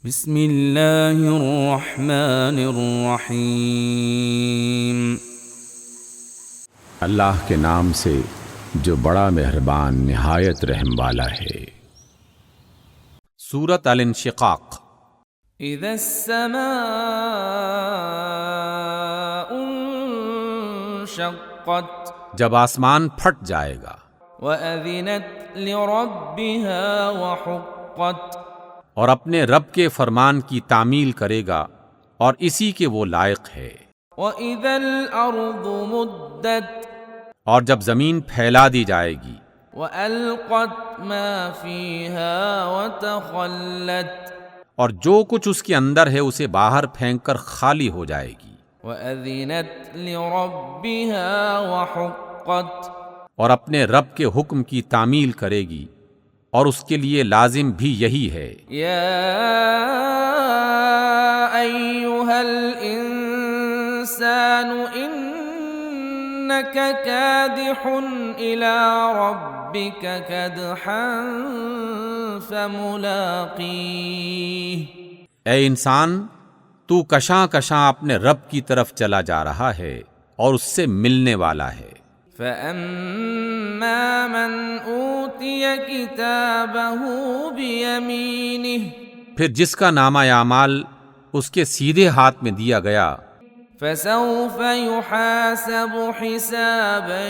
بسم اللہ الرحمن الرحیم۔ اللہ کے نام سے جو بڑا مہربان نہایت رحم والا ہے۔ سورۃ الانشقاق۔ اذا السماء انشقت، جب آسمان پھٹ جائے گا، وَأَذِنَتْ لِرَبِّهَا وَحُقَّتْ، اور اپنے رب کے فرمان کی تعمیل کرے گا اور اسی کے وہ لائق ہے۔ وَإِذَا الْأَرْضُ مُدَّتْ، اور جب زمین پھیلا دی جائے گی، وَأَلْقَتْ مَا فِيهَا وَتَخَلَّتْ، اور جو کچھ اس کے اندر ہے اسے باہر پھینک کر خالی ہو جائے گی۔ وَأَذِنَتْ لِرَبِّهَا وَحُقَّتْ، اور اپنے رب کے حکم کی تعمیل کرے گی اور اس کے لیے لازم بھی یہی ہے۔ یا ایھا الانسان انک کادح الی ربک کدحا فملاقیہ، اے انسان، تو کشاں کشاں اپنے رب کی طرف چلا جا رہا ہے اور اس سے ملنے والا ہے۔ فَأَمَّا مَنْ أُوتِيَ كِتَابَهُ بِيَمِينِهِ، پھر جس کا نامہ اعمال اس کے سیدھے ہاتھ میں دیا گیا، فَسَوْفَ يُحَاسَبُ حِسَابًا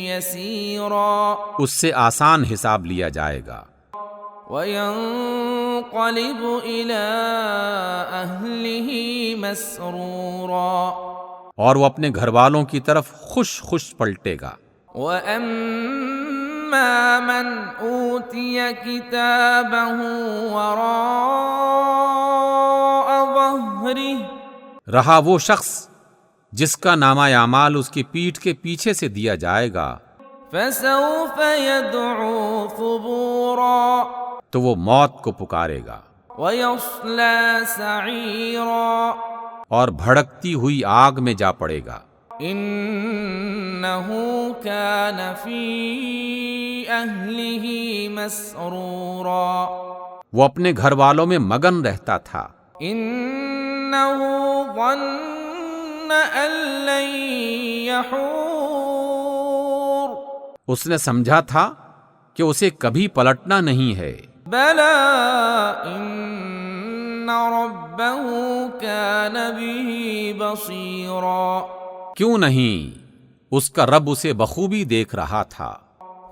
يَسِيرًا، اس سے آسان حساب لیا جائے گا، وَيَنقَلِبُ إِلَىٰ أَهْلِهِ مَسْرُورًا، اور وہ اپنے گھر والوں کی طرف خوش خوش پلٹے گا۔ وَأَمَّا مَنْ أُوتِيَ كِتَابَهُ وَرَاءَ ظَهْرِهِ، رہا وہ شخص جس کا نامہ اعمال اس کی پیٹھ کے پیچھے سے دیا جائے گا، فَسَوْفَ يَدْعُو ثُبُورًا، تو وہ موت کو پکارے گا وَيَصْلَىٰ سَعِيرًا، اور بھڑکتی ہوئی آگ میں جا پڑے گا۔ إِنَّهُ كَانَ فِي أَهْلِهِ مَسْرُورًا، وہ اپنے گھر والوں میں مگن رہتا تھا۔ إِنَّهُ ظَنَّ أَن لَّن يَحُورَ، اس نے سمجھا تھا کہ اسے کبھی پلٹنا نہیں ہے۔ بَلَىٰ إِنَّ رَبَّهُ كَانَ بِهِ بَصِيرًا، کیوں نہیں، اس کا رب اسے بخوبی دیکھ رہا تھا۔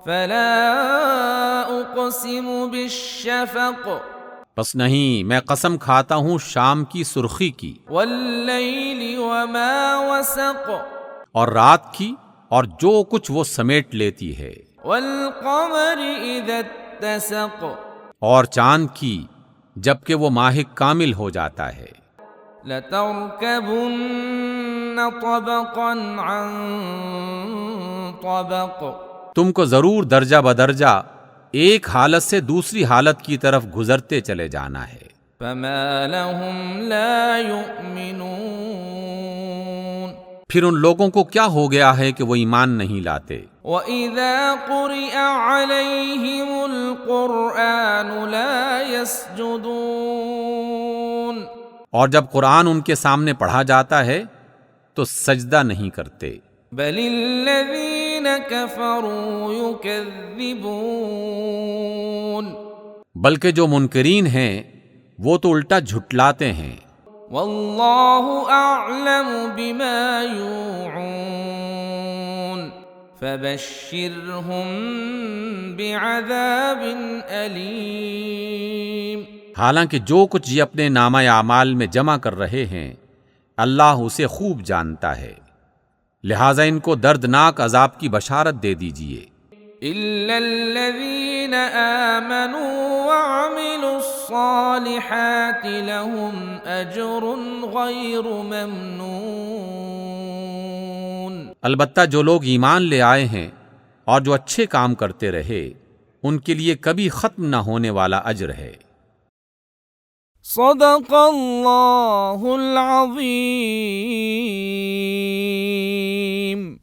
فَلَا أُقْسِمُ بِالشَّفَقِ، بس نہیں، میں قسم کھاتا ہوں شام کی سرخی کی، وَاللَّيْلِ وَمَا وَسَقَ، اور رات کی اور جو کچھ وہ سمیٹ لیتی ہے، وَالْقَمَرِ إِذَا اتَّسَقَ، اور چاند کی جبکہ وہ ماہ کامل ہو جاتا ہے۔ لَتَرْكَبُنَّ طَبَقًا عَن طَبَقٍ، تم کو ضرور درجہ بدرجہ ایک حالت سے دوسری حالت کی طرف گزرتے چلے جانا ہے۔ فَمَا لَهُمْ لَا يُؤْمِنُونَ، پھر ان لوگوں کو کیا ہو گیا ہے کہ وہ ایمان نہیں لاتے؟ وَإِذَا قُرِئَ عَلَيْهِمُ الْقُرْآنُ لَا يَسْجُدُونَ، اور جب قرآن ان کے سامنے پڑھا جاتا ہے تو سجدہ نہیں کرتے۔ بَلِ الَّذِينَ كَفَرُوا يُكَذِّبُونَ، بلکہ جو منکرین ہیں وہ تو الٹا جھٹلاتے ہیں۔ وَاللَّهُ أَعْلَمُ بِمَا يُوعُونَ، فَبَشِّرْهُم بِعَذَابٍ أَلِيمٍ، حالانکہ جو کچھ یہ اپنے نامہ اعمال میں جمع کر رہے ہیں اللہ اسے خوب جانتا ہے، لہٰذا ان کو دردناک عذاب کی بشارت دے دیجیے۔ إِلَّا الَّذِينَ آمَنُوا وَعَمِلُوا الصَّالِحَاتِ لَهُمْ أَجْرٌ غَيْرُ مَمْنُونٍ، البتہ جو لوگ ایمان لے آئے ہیں اور جو اچھے کام کرتے رہے ان کے لیے کبھی ختم نہ ہونے والا اجر ہے۔ صدق اللہ العظیم۔